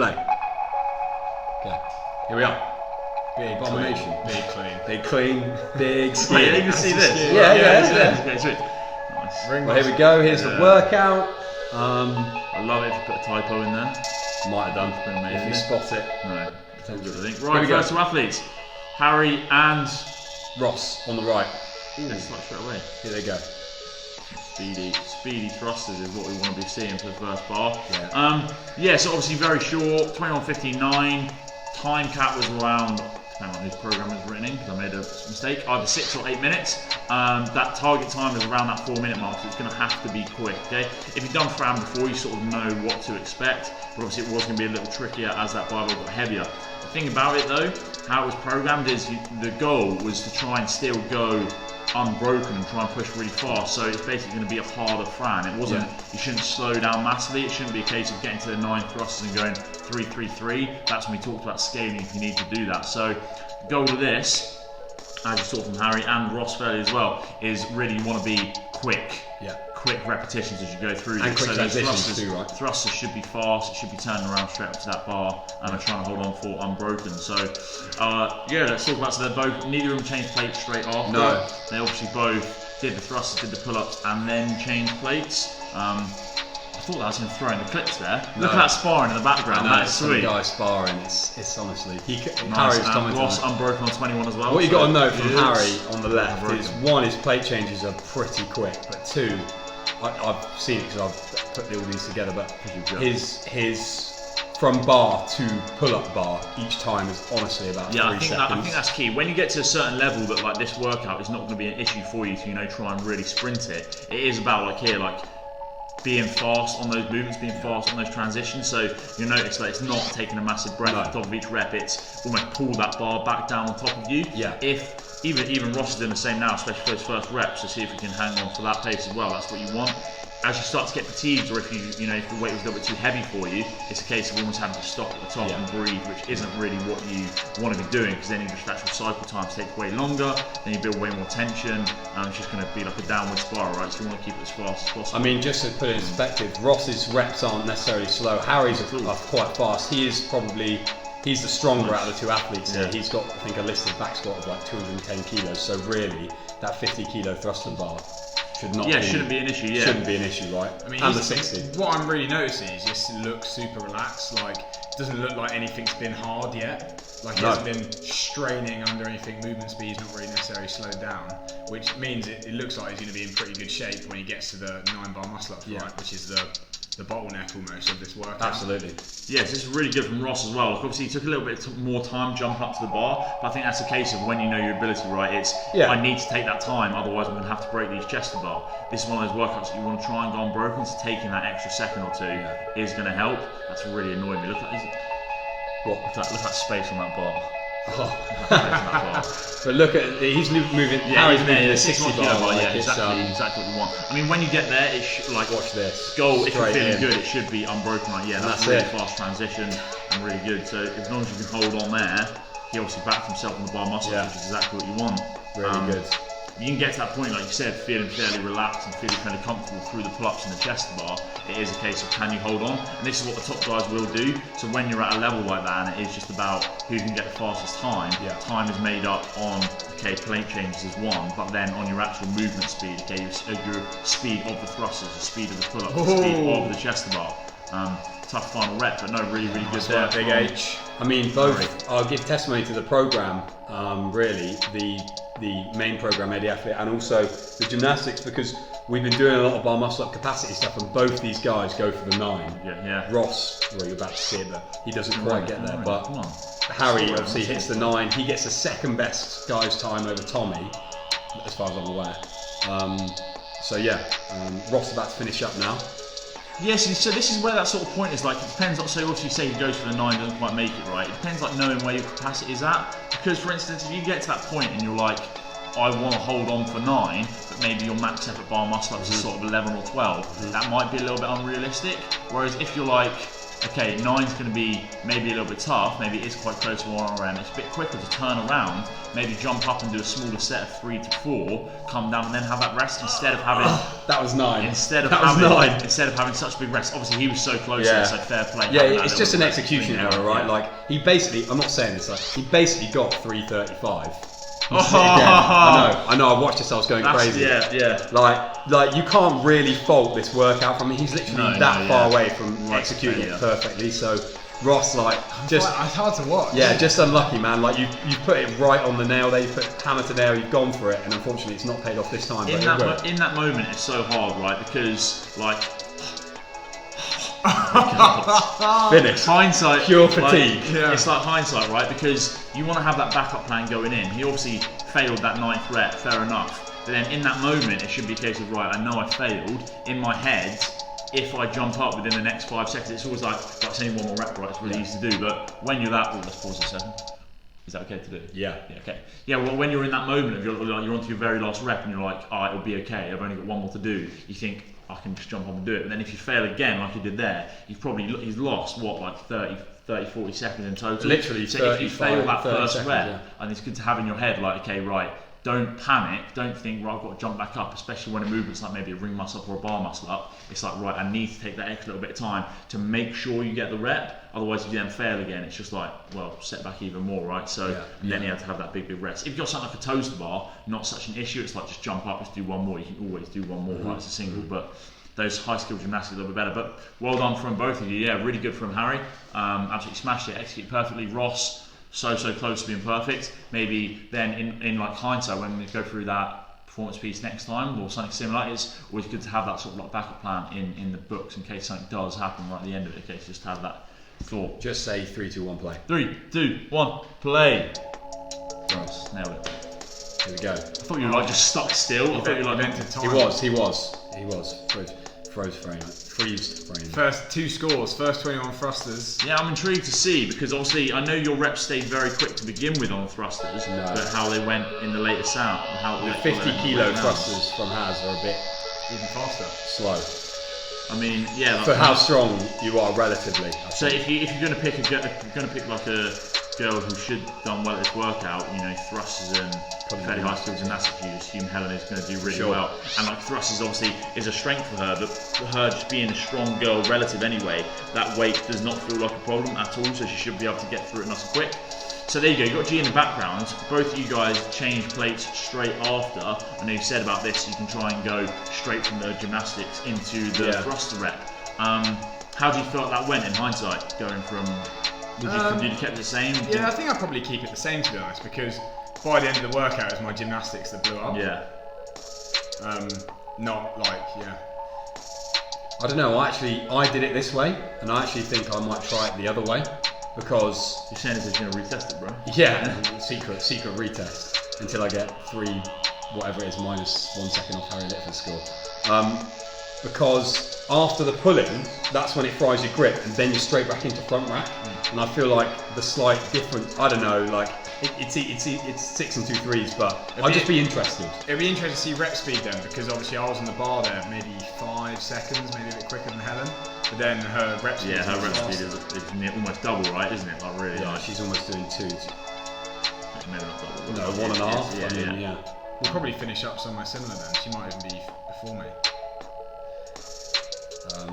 Play. Okay, here we are. Big Abomination. Big clean. Big clean, big skin. Wait, you can see this? Yeah. Okay, sweet. Nice. Well, here we go. Here's the workout. I love it if you put a typo in there. Might have done. If you spot it. No. Potentially. I think. Right, first two athletes. Harry and Ross on the right. let's start straight away. Here they go. Speedy thrusters is what we want to be seeing for the first bar. Yeah. So obviously very short, 21:59. Time cap was around, depending on whose program is written in, because I made a mistake, either 6 or 8 minutes. That target time is around that 4-minute mark, so it's going to have to be quick. Okay, if you've done Fran before, you sort of know what to expect, but obviously it was going to be a little trickier as that barbell got heavier. The thing about it though, how it was programmed is the goal was to try and still go unbroken and try and push really fast, so it's basically going to be a harder Fran. It wasn't, you shouldn't slow down massively, it shouldn't be a case of getting to the 9 thrusters and going 3-3-3. That's when we talked about scaling if you need to do that. So the goal of this, as you saw from Harry and Ross fairly as well, is really you want to be quick. Quick repetitions as you go through. And quick transitions too, right? Thrusters should be fast, it should be turning around straight up to that bar and are trying to hold on for unbroken. So let's talk about, so they're both, neither of them changed plates straight off. No. They obviously both did the thrusters, did the pull-ups and then changed plates. I thought that was him throwing the clips there. No. Look at that sparring in the background, that's sweet. Some guy sparring, it's honestly, Nice. Harry's commenting Ross unbroken on 21 as well. What you got to know from Harry on the left unbroken. is, one, his plate changes are pretty quick, but two, I've seen it because I've put all these together, but his from bar to pull-up bar each time is honestly about 3 seconds. I think that's key. When you get to a certain level that like this workout is not going to be an issue for you to try and really sprint it. It is about being fast on those movements, being fast on those transitions. So you'll notice that it's not taking a massive breath at the top of each rep. It's almost pull that bar back down on top of you. Yeah. If even Ross is doing the same now, especially for those first reps, to see if you can hang on for that pace as well. That's what you want. As you start to get fatigued, or if if the weight was a little bit too heavy for you, it's a case of almost having to stop at the top and breathe, which isn't really what you want to be doing, because then your actual cycle times take way longer, then you build way more tension, and it's just going to be like a downward spiral, right? So you want to keep it as fast as possible. I mean, just to put it in perspective, Ross's reps aren't necessarily slow. Harry's are quite fast. He's the stronger out of the two athletes here. He's got, I think, a listed back squat of like 210 kilos. So really, that 50 kilo thruster bar shouldn't be an issue. Shouldn't be an issue, right? I mean, and the 60. What I'm really noticing is just looks super relaxed. Like, it doesn't look like anything's been hard yet. Like, he hasn't been straining under anything. Movement speed's not really necessarily slowed down, which means it looks like he's going to be in pretty good shape when he gets to the 9-bar muscle ups, right? Which is the bottleneck almost of this workout. Absolutely. Yes, this is really good from Ross as well. Obviously, he took a little bit more time jumping up to the bar, but I think that's a case of when you know your ability, right? It's, I need to take that time, otherwise I'm going to have to break these chest to bar. This is one of those workouts that you want to try and go unbroken, so taking that extra second or two is going to help. That's really annoying me. Look at that space on that bar. But look at, he's moving. Harry's moving the 60 bar. Exactly what you want. I mean, when you get there, it should watch this. Goal, if you're feeling good, it should be unbroken. That's a really fast transition and really good. So as long as you can hold on there, he obviously backed himself on the bar muscle, which is exactly what you want. Really good. You can get to that point, like you said, feeling fairly relaxed and feeling fairly comfortable through the pull-ups and the chest bar. It is a case of can you hold on, and this is what the top guys will do. So when you're at a level like that, and it is just about who can get the fastest time, time is made up on plate changes is one, but then on your actual movement speed, your speed of the thrusters, the speed of the pull-up, the speed of the chest bar. Tough final rep, but no, really good there. Big H. I mean, both. I'll give testimony to the program. Really, the main program, AOD Athlete, and also the gymnastics, because we've been doing a lot of bar muscle up capacity stuff, and both these guys go for the 9. Ross, well, you're about to see it, but he doesn't quite get there. But Harry obviously hits the 9. He gets the second best guy's time over Tommy, as far as I'm aware. Ross about to finish up now. Yes, so this is where that sort of point is, like, it depends, so obviously you say he goes for the 9, doesn't quite make it, right? It depends, like, knowing where your capacity is at, because for instance, if you get to that point and you're like, I want to hold on for 9, but maybe your max effort bar muscle ups is sort of 11 or 12, that might be a little bit unrealistic, whereas if you're like, okay, 9's going to be maybe a little bit tough, maybe it is quite close to 1RM, it's a bit quicker to turn around, maybe jump up and do a smaller set of 3 to 4, come down and then have that rest instead of having... that was 9. Instead of having such big rest. Obviously he was so close, so fair play. Yeah, it's just an execution error, right? Like, he basically, I'm not saying this, like, he basically got 3:35. I know. I watched this. I was going crazy. Yeah. Like you can't really fault this workout from him. He's literally that far away from executing it perfectly. So Ross, like, just it's hard to watch. Yeah, just unlucky, man. Like you put it right on the nail there. You put hammer to nail. You've gone for it, and unfortunately, it's not paid off this time. In that moment, it's so hard, right? Because like. Finish. Hindsight. Pure fatigue. It's like hindsight, right? Because you want to have that backup plan going in. He obviously failed that 9th rep, fair enough. But then in that moment, it should be a case of, right, I know I failed. In my head, if I jump up within the next 5 seconds, it's always like, that's only one more rep, right? It's really easy to do. But when you're that, let's pause a second. Is that okay to do? Yeah. Okay. Yeah, well, when you're in that moment of you're on to your very last rep and you're like, alright, it'll be okay, I've only got one more to do. You think, I can just jump up and do it. But then if you fail again, like you did there, he's lost, what, like 30, 40 seconds in total? Literally, so if you fail that first seconds, rep, and it's good to have in your head, like, okay, right, don't panic, don't think, right, I've got to jump back up, especially when a movement's like maybe a ring muscle up or a bar muscle up. It's like, right, I need to take that extra little bit of time to make sure you get the rep, otherwise if you then fail again, it's just like, well, set back even more, right? So then you have to have that big rest. If you've got something like a toaster bar, not such an issue, it's like just jump up, just do one more, you can always do one more, right, it's a single, but those high skill gymnastics a little bit better. But well done from both of you, really good from Harry, absolutely smashed it, executed perfectly. Ross, so close to being perfect. Maybe then in like hindsight, when we go through that performance piece next time or something similar, it's always good to have that sort of like backup plan in the books in case something does happen right at the end of it, in case just have that thought. Just say 3, 2, 1, play. 3, 2, 1, play. Ross, nailed it. Here we go. I thought you were like just stuck still. I thought you were like He was. Freezed frame. First 2 scores, first 21 thrusters. Yeah, I'm intrigued to see, because obviously I know your reps stayed very quick to begin with on the thrusters, but how they went in the later sound. The 50 kilo thrusters from Haz are a bit even faster. Slow. I mean, yeah. Like, for how strong you are relatively. So if you're going to pick like a girl who should have done well at this workout, you know, thrusters and fairly high skill gymnastics, you assume Helen is going to do really well. And like thrusters obviously is a strength for her, but for her just being a strong girl relative anyway, that weight does not feel like a problem at all, so she should be able to get through it nice and quick. So there you go, you've got G in the background. Both of you guys change plates straight after. I know you said about this, you can try and go straight from the gymnastics into the thruster rep. How do you feel like that went in hindsight, going from... Did you keep it the same? Yeah, I think I'd probably keep it the same, to be honest, because by the end of the workout, it was my gymnastics that blew up. Yeah. Not like, I don't know, I did it this way, and I actually think I might try it the other way, because... You're saying you're going to retest it, bro? Yeah, secret retest, until I get 3, whatever it is, minus 1 second off Harry Litford's score. Because after the pulling, that's when it fries your grip, and then you're straight back into front rack. And I feel like the slight difference, I don't know, like it's 6 and 2 threes, but I'd just be interested. It'd be interesting to see rep speed then, because obviously I was on the bar there maybe 5 seconds, maybe a bit quicker than Helen. But then her rep speed. Yeah, her rep speed is almost double, right? Isn't it? Like really? Yeah, she's almost doing 2. Maybe not double. No, 1.5. Yeah. We'll probably finish up somewhere similar then. She might even be before me.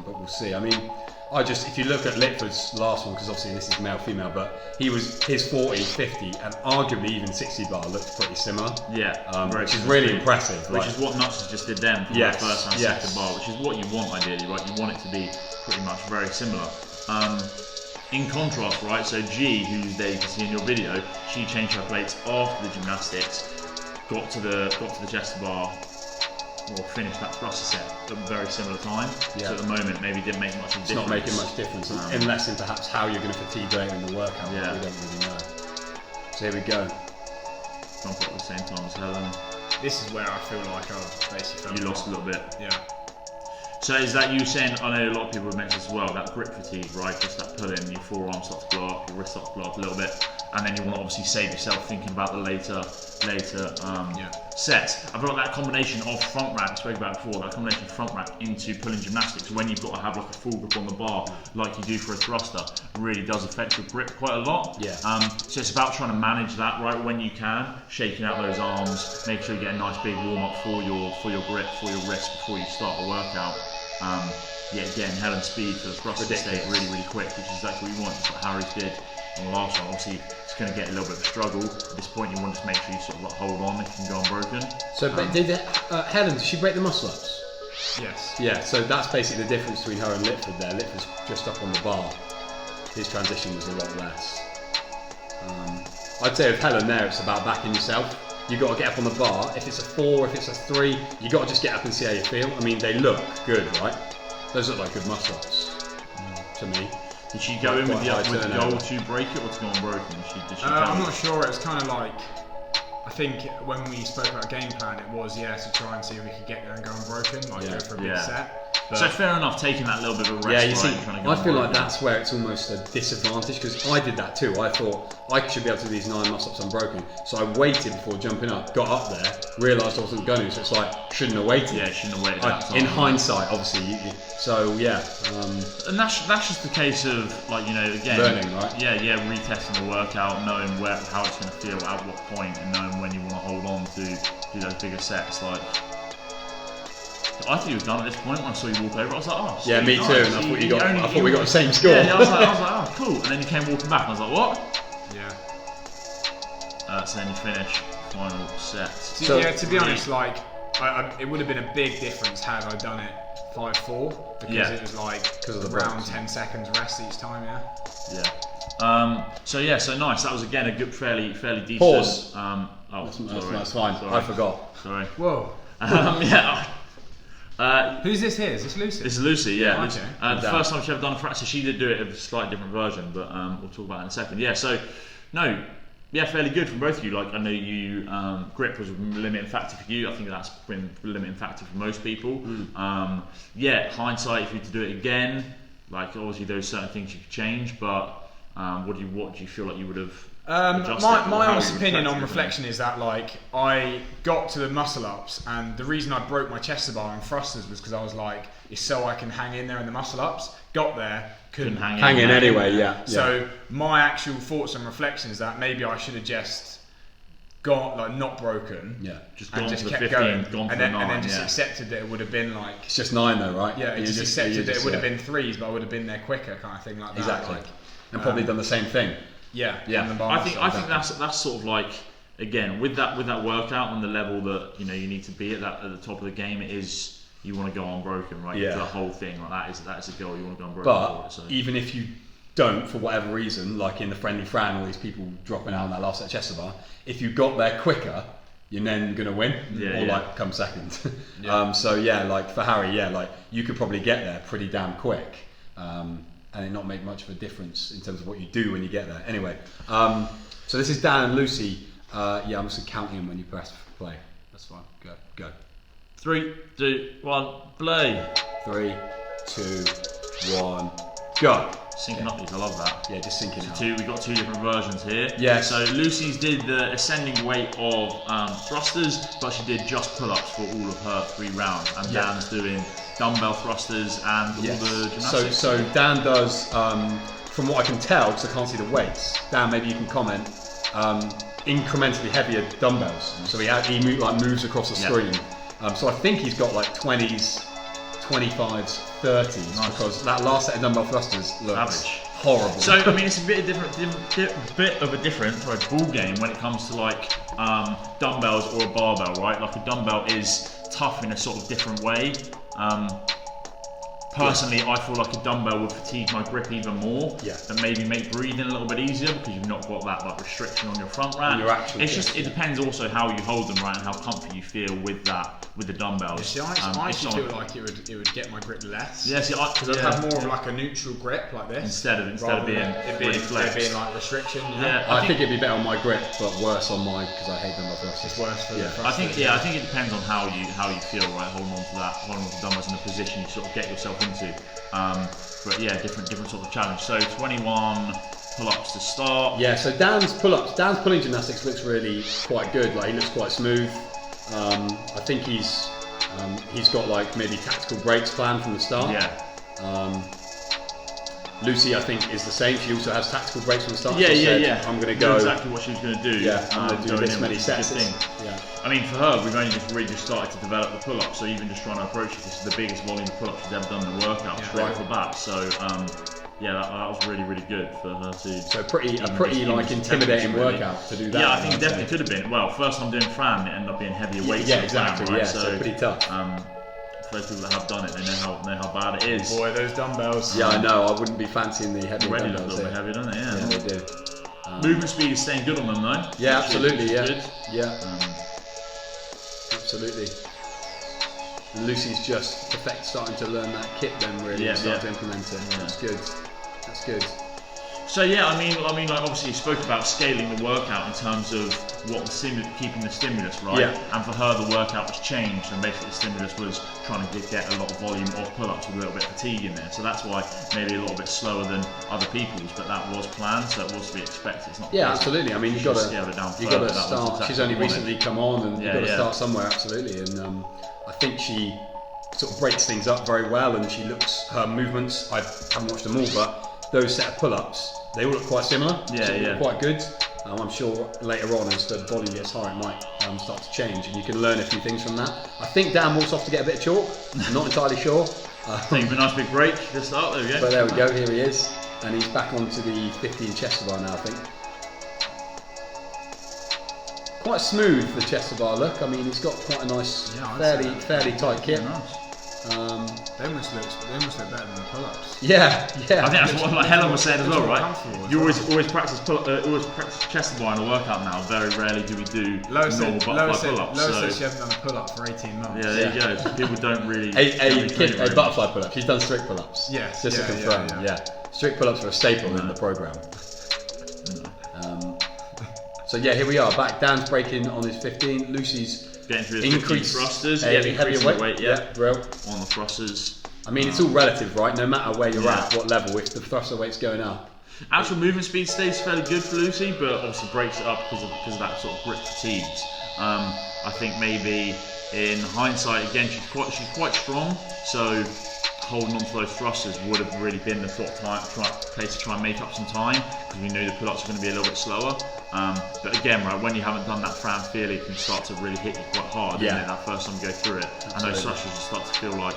But we'll see. I mean, if you look at Litford's last one, because obviously this is male female, but his 40, 50, and arguably even 60 bar looked pretty similar. Yeah, which is really impressive. Which is what Nuts just did then for the first and second bar, which is what you want ideally, right? You want it to be pretty much very similar. In contrast, right? So G, who's there you can see in your video, she changed her plates after the gymnastics, got to the chest bar. Or finished that thruster set at a very similar time. So at the moment, maybe didn't make much of a difference. It's not making much difference, unless in perhaps how you're going to fatigue later in the workout. Yeah. We don't really know. So here we go. Jump up at the same time as Helen. This is where I feel like I've basically felt you lost a little bit. Yeah. So is that you saying, I know a lot of people have mentioned as well, that grip fatigue, right? Just that pull in, your forearm starts to blow up, your wrist starts to blow up a little bit. and then you want to obviously save yourself thinking about the later sets. I feel like that combination of front rack, spoke about before, that combination of front rack into pulling gymnastics, when you've got to have like a full grip on the bar, like you do for a thruster, really does affect your grip quite a lot. Yeah. So it's about trying to manage that right when you can, shaking out those arms, make sure you get a nice big warm up for your grip, for your wrist before you start the workout. Again, Helen's speed for the thruster stayed really, really quick, which is exactly what you want, just like Harry's did on the last one. Obviously, it's going to get a little bit of a struggle. At this point, you want to just make sure you sort of like hold on, it can go unbroken. So, but Helen, did she break the muscle ups? Yes. Yeah, so that's basically the difference between her and Litford there. Litford's just up on the bar. His transition was a lot less. I'd say with Helen there, it's about backing yourself. You've got to get up on the bar. If it's a 4, if it's a 3, you've got to just get up and see how you feel. I mean, they look good, right? Those look like good muscle-ups to me. Did she go in with the goal to break it or to go unbroken? I'm not sure. It was kind of like, I think when we spoke about game plan, it was to try and see if we could get there and go unbroken, go for a big set. But so fair enough, taking that little bit of a rest. Yeah, you see, trying to go I feel like that's where it's almost a disadvantage, because I did that too. I thought I should be able to do these 9 muscle-ups unbroken, so I waited before jumping up, got up there, realised I wasn't going to, so it's like, shouldn't have waited. Yeah, shouldn't have waited that time. In hindsight, obviously, and that's just the case of, like, again, learning, right? Yeah, retesting the workout, knowing how it's going to feel at what point, and knowing when you want to hold on to do those bigger sets. Like, I thought you were done at this point when I saw you walk over. I was like, oh, yeah, me nice. too. And I thought we got the same score. Yeah, I was like, oh, cool. And then you came walking back, and I was like, what? Yeah. So then you finish final set. To be honest, like, it would have been a big difference had I done it 5-4, because it was like around 10 seconds rest each time. So nice. That was again a good, fairly decent. Pause. That's fine. Sorry. I forgot. Sorry. Whoa. Who's this here? Is this Lucy? This is Lucy, yeah. Okay. The first time she ever done a fracture, she did do it in a slightly different version, but we'll talk about it in a second. Yeah, so, fairly good from both of you. Like, I know you, grip was a limiting factor for you. I think that's been a limiting factor for most people. Hindsight, if you were to do it again, like, obviously there's certain things you could change, but what do you feel like you would have my honest opinion on reflection is that, like, I got to the muscle ups, and the reason I broke my chest bar and thrusters was because I was like, it's so I can hang in there in the muscle ups. Got there, couldn't hang in anyway. Yeah. So my actual thoughts and reflection is that maybe I should have just got, like, not broken. Yeah. Just and gone just for the kept 15, going, gone for and the then 9, and then just accepted that it would have been like. It's just 9 though, right? Yeah, just accepted that it would have been 3s, but I would have been there quicker, kind of thing like that. Exactly. Like, and probably done the same thing. Yeah. I think that's sort of like, again, with that workout and the level that you need to be at the top of the game, it is, you want to go unbroken, right? Yeah. The whole thing, like that is a goal. You want to go unbroken. But even if you don't, for whatever reason, like in the friendly Fran, all these people dropping out on that last set chest bar, if you got there quicker, you're then gonna win, like come second. Like for Harry, like you could probably get there pretty damn quick. And it not make much of a difference in terms of what you do when you get there. Anyway, so this is Dan and Lucy. I'm just counting them when you press play. That's fine. Go. 3, 2, 1, play. 3, 2, 1, go. Syncing up these, I love that. Yeah, just syncing up. We've got 2 different versions here. Yeah. So Lucy's did the ascending weight of thrusters, but she did just pull-ups for all of her 3 rounds. And Dan's doing dumbbell thrusters and all the gymnastics. So Dan does, from what I can tell, because I can't see the weights. Dan, maybe you can comment. Incrementally heavier dumbbells. So he moves across the screen. So I think he's got like 20s, 25s, 30s, because that last set of dumbbell thrusters looks horrible. So I mean, it's a bit of a different ball game when it comes to like dumbbells or a barbell, right? Like a dumbbell is tough in a sort of different way. Personally, I feel like a dumbbell would fatigue my grip even more, and maybe make breathing a little bit easier because you've not got that like restriction on your front rack. It depends also how you hold them, right, and how comfy you feel with the dumbbells. I actually feel like it would get my grip less. Yeah, because I'd have more of like a neutral grip like this instead of being really flexed. Being like restriction. I think it'd be better on my grip, but worse on my, because I hate dumbbell thrusters. It's worse for the I think it depends on how you feel, right, holding on to the dumbbells in the position you sort of get yourself into. But yeah, different sort of challenge. So 21 pull-ups to start. Yeah, so Dan's pulling gymnastics looks really quite good. Like he looks quite smooth. I think he's got like maybe tactical breaks planned from the start. Yeah. Lucy, I think, is the same. She also has tactical breaks from the start. Yeah, She said, yeah. I'm going to Know go. exactly what she was going to do. Yeah, I'm going to do this many which is sets. a good thing. Yeah. I mean, for her, we've only just started to develop the pull-ups. So even just trying to approach it, this is the biggest volume of pull-ups she's ever done in the workout straight off the bat. So yeah, that was really, really good for her to. So a pretty like intimidating workout to do that. Yeah, I think it definitely could have been. Well, first time doing Fran, it ended up being heavier weights. Yeah, exactly. Fran, right? Yeah, so pretty tough. For those people that have done it, they know how bad it is. Boy, those dumbbells. Yeah, I know. I wouldn't be fancying the heavy Already dumbbells. look a little bit heavier, doesn't it? Yeah, they do. Movement speed is staying good on them though. Yeah, absolutely. Which is Yeah, good. yeah, absolutely. And Lucy's just starting to learn that kit then, really, and start to implement it. Yeah. That's good. That's good. So yeah, I mean, like obviously you spoke about scaling the workout in terms of what keeping the stimulus, right? Yeah. And for her, the workout was changed, and basically the stimulus was trying to get a lot of volume of pull-ups with a little bit of fatigue in there. So that's why maybe a little bit slower than other people's, but that was planned, so it was to be expected. It's not. Yeah, absolutely. I mean, you've got to scale it down. You've got to That was start. exactly She's only what I wanted. recently come on, and you've got to start somewhere, absolutely. And I think she sort of breaks things up very well, and her movements. I haven't watched them all, but those set of pull-ups, they all look quite similar. Yeah. Quite good. I'm sure later on, as the volume gets higher, it might start to change, and you can learn a few things from that. I think Dan walks off to get a bit of chalk. I'm not entirely sure. Take a nice big break to start. There we go. But there we go. Here he is, and he's back onto the 15 chest bar now, I think. Quite smooth, the chest bar look. I mean, he's got quite a nice, fairly tight kit. Nice. They must look better than the pull-ups. Yeah. I think that's what like Helen was saying as well, right? You always practice chest bar in a workout now. Very rarely do we do normal butterfly pull-ups. Lois said she hasn't done a pull-up for 18 months. Yeah, there you go. People don't really. A butterfly pull-up. She's done strict pull-ups. Yes. Just to confirm. Yeah. Strict pull-ups are a staple in the program. So yeah, here we are back. Dan's breaking on his 15. Lucy's getting through the 15 thrusters. Heavier weight. Yeah, real. On the thrusters. I mean, it's all relative, right? No matter where you're at, what level, if the thruster weight's going up. Actual movement speed stays fairly good for Lucy, but obviously breaks it up because of that sort of grip fatigues. I think maybe in hindsight, again, she's quite strong, so holding on to those thrusters would have really been the sort of place to try and make up some time, because we knew the pull-ups were going to be a little bit slower. But again, right, when you haven't done that Fran feel, it can start to really hit you quite hard, isn't it, that first time you go through it. Absolutely. And those thrusters will start to feel like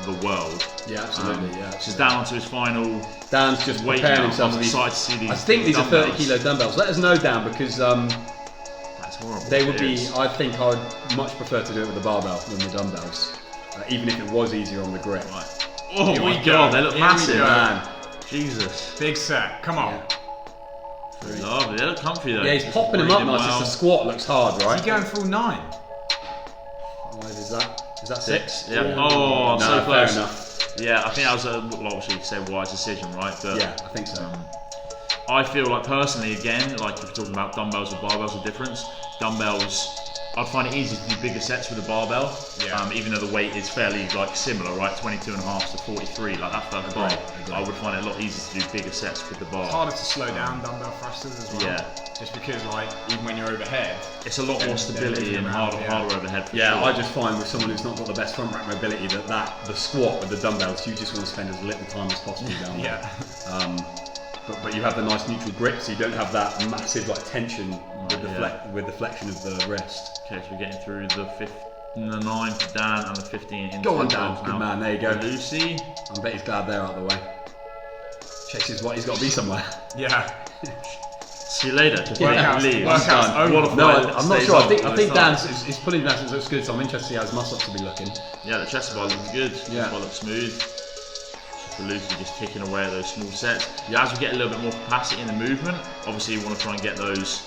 the world. Yeah, absolutely. She's down onto his final. Dan's just preparing himself. I'm excited to see these. I think these are 30 kilo dumbbells. Let us know, Dan, because that's horrible. They would be. I think I'd much prefer to do it with the barbell than the dumbbells, even if it was easier on the grip. Right. Oh my god, they look massive, man. Jesus. Big set. Come on. Lovely. They look comfy though. Yeah, he's popping them up nice. The squat looks hard, right? Is he going full 9? Is that 6? Yeah. Oh, so close. Fair enough. Yeah, I think that was obviously say wise decision, right? But yeah, I think so. I feel like personally, again, like if you're talking about dumbbells or barbells, the difference. Dumbbells, I'd find it easy to do bigger sets with a barbell, even though the weight is fairly like similar, right? 22.5 to 43, like that first bar. I would find it a lot easier to do bigger sets with the bar. It's harder to slow down dumbbell thrusters as well. Yeah. Just because, like, even when you're overhead, it's a lot more stability and harder overhead. For sure. I just find with someone who's not got the best front rack mobility that the squat with the dumbbells, you just want to spend as little time as possible down there. But you have the nice neutral grip, so you don't have that massive like tension with the flexion of the wrist. Okay, so we're getting through the 9 for Dan and the 15 into Go on, Dan. Good man. There you go. Lucy. I bet he's glad they're out of the way. Checks his what he's got to be somewhere. Yeah. See you later. Workout's over. No, I'm not sure. I think Dan's his pulling gymnastics looks good, so I'm interested to see how his muscle ups will be looking. Yeah, the chest bar looks good. Chest bar looks smooth. For Lucy, just ticking away at those small sets. As we get a little bit more capacity in the movement, obviously you want to try and get those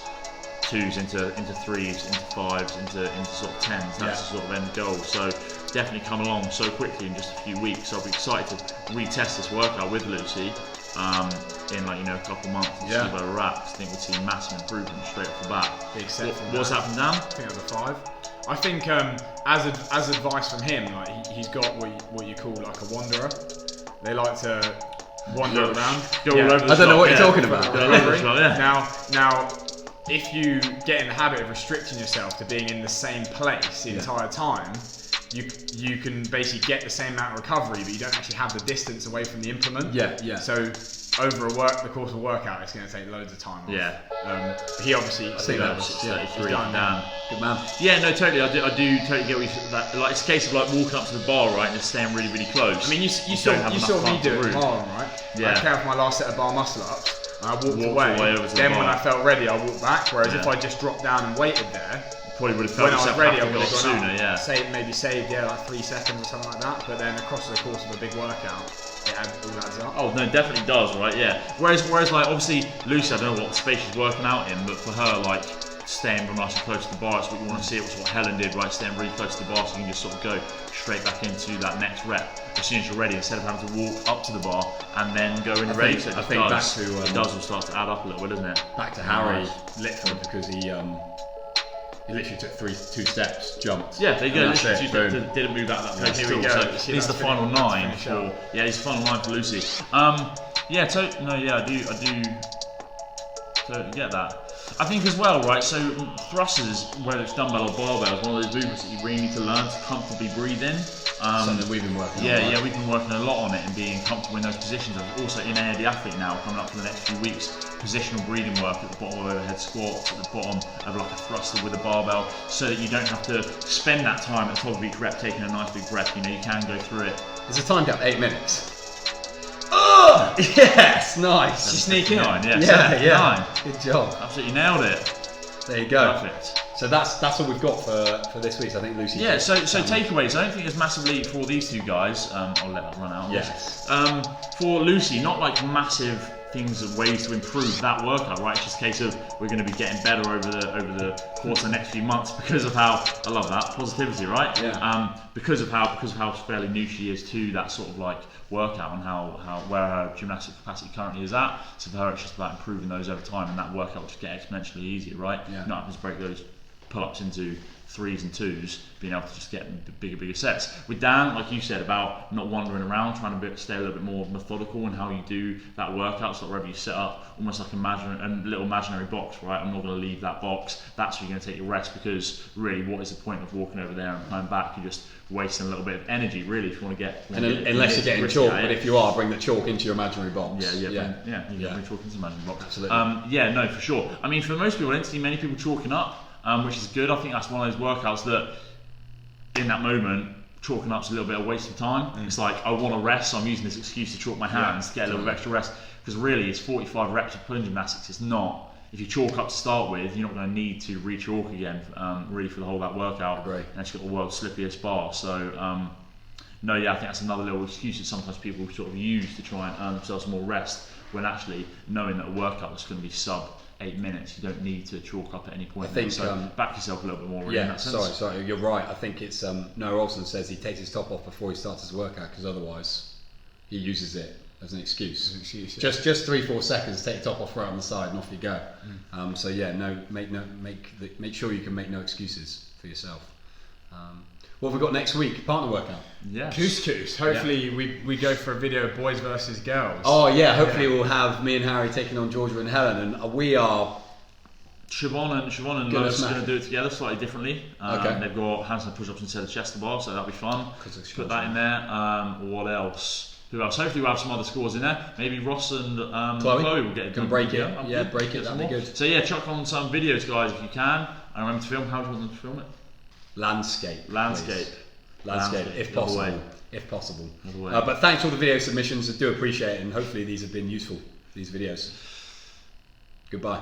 2s into 3s, into 5s, into sort of 10s. That's the sort of end goal. So definitely come along so quickly in just a few weeks. So I'll be excited to retest this workout with Lucy in a couple months and see where we're at. I think we'll see massive improvement straight off the bat. Big set. What's that from Dan? I think it was a 5. I think as advice from him, like he's got what you call like a wanderer. They like to wander around. Go all over the I don't know shop, what you're talking about. Go all over the shop, yeah. Now, if you get in the habit of restricting yourself to being in the same place the entire time, you can basically get the same amount of recovery, but you don't actually have the distance away from the implement. Yeah. So over the course of a workout, it's going to take loads of time off. Yeah. But he obviously, I think that was 33 done down. Good man. Yeah, no, totally. I do totally get what you said. That, like, it's a case of like walking up to the bar, right, and just staying really, really close. I mean, you don't saw have me enough do it room. tomorrow, right? Yeah. I came off my last set of bar muscle ups, and I walked away away. over to the Then bar. when I felt ready, I walked back. Whereas if Yeah. I just dropped down and waited there, Probably would have felt when I was yourself ready, I have to would go have gone sooner. up, Yeah. maybe saved like 3 seconds or something like that. But then across the course of a big workout, it all adds up. Oh no, definitely does, right? Yeah. Whereas like obviously Lucy, I don't know what space she's working out in, but for her, like staying nice and close to the bar is what you want to see. It was what Helen did, right? Staying really close to the bar, so you can just sort of go straight back into that next rep as soon as you're ready, instead of having to walk up to the bar and then go in race. So I think back to it does all start to add up a little bit, doesn't it? back to Harry Litford, because he literally took 2 steps, jumped. Yeah, there you go. And that's Literally it, boom. didn't move that pace Here at we all. go. So You see, here's the that's final finish- that's 9 finish for up. he's the final 9 for Lucy. I do get that. I think as well, right? So thrusters, whether it's dumbbell or barbell, is one of those movements that you really need to learn to comfortably breathe in. Something we've been working on. Yeah, we've been working a lot on it and being comfortable in those positions. I'm also in AOD Athlete now, coming up for the next few weeks. Positional breathing work at the bottom of overhead squats, at the bottom of like a thruster with a barbell, so that you don't have to spend that time at the top of each rep taking a nice big breath. You know, you can go through it. There's a time gap, 8 minutes. Oh! Yes! Nice! You sneak in. Yeah, Yeah. 9. Good job. Absolutely nailed it. There you go. Perfect. So that's all we've got for this week. So I think Lucy. Yeah, so takeaways. I don't think there's massively for these two guys. I'll let that run out. Yes. For Lucy, not like massive things and ways to improve that workout, right? It's just a case of we're going to be getting better over the course of the next few months because of how I love that positivity, right? Yeah. Because of how fairly new she is to that sort of like workout and how where her gymnastic capacity currently is at. So for her, it's just about improving those over time, and that workout will just get exponentially easier, right? Yeah. Not having to break those pull-ups into 3s and 2s, being able to just get bigger sets. With Dan, like you said, about not wandering around, trying to stay a little bit more methodical in how you do that workout, so wherever you set up, almost like a little imaginary box, right? I'm not going to leave that box, that's where you're going to take your rest, because really, what is the point of walking over there and coming back? You're just wasting a little bit of energy, really, if you want to get... Unless you're getting chalk, but if you are, bring the chalk into your imaginary box. You can bring chalk into the imaginary box. Absolutely. Yeah, no, for sure. I mean, for most people, I don't see many people chalking up, which is good. I think that's one of those workouts that, in that moment, chalking up's a little bit of a waste of time. It's like, I want to rest, so I'm using this excuse to chalk my hands to get a little bit of extra rest. Because really, it's 45 reps of pulling gymnastics. It's not. If you chalk up to start with, you're not going to need to re-chalk again, really, for the whole of that workout. Agree. And it's got the world's slippiest bar. So, no, yeah, I think that's another little excuse that sometimes people sort of use to try and earn themselves more rest, when actually knowing that a workout that's going to be sub 8 minutes, you don't need to chalk up at any point. I think, so back yourself a little bit more. Really, in that sense. Sorry, you're right. I think it's Noah Olsen says he takes his top off before he starts his workout, because otherwise he uses it as an excuse. Just 3-4 seconds, take the top off right on the side, and off you go. So yeah, make sure you can make no excuses for yourself. What have we got next week? Partner workout. Yeah. Couscous. Hopefully we go for a video of boys versus girls. Oh yeah, hopefully we'll have me and Harry taking on Georgia and Helen, and we are... Siobhan and Lois are going to do it together slightly differently. Okay. They've got handstand push-ups instead of chest to bar, so that'll be fun. Put that in there. What else? Who else? Hopefully we'll have some other scores in there. Maybe Ross and Chloe will get it done. Break it. Yeah, break it. That'd be good. So yeah, chuck on some videos, guys, if you can. And remember to film. How do you want them to film it? Landscape, if possible. But thanks for all the video submissions. I do appreciate it, and hopefully these have been useful, these videos. Goodbye.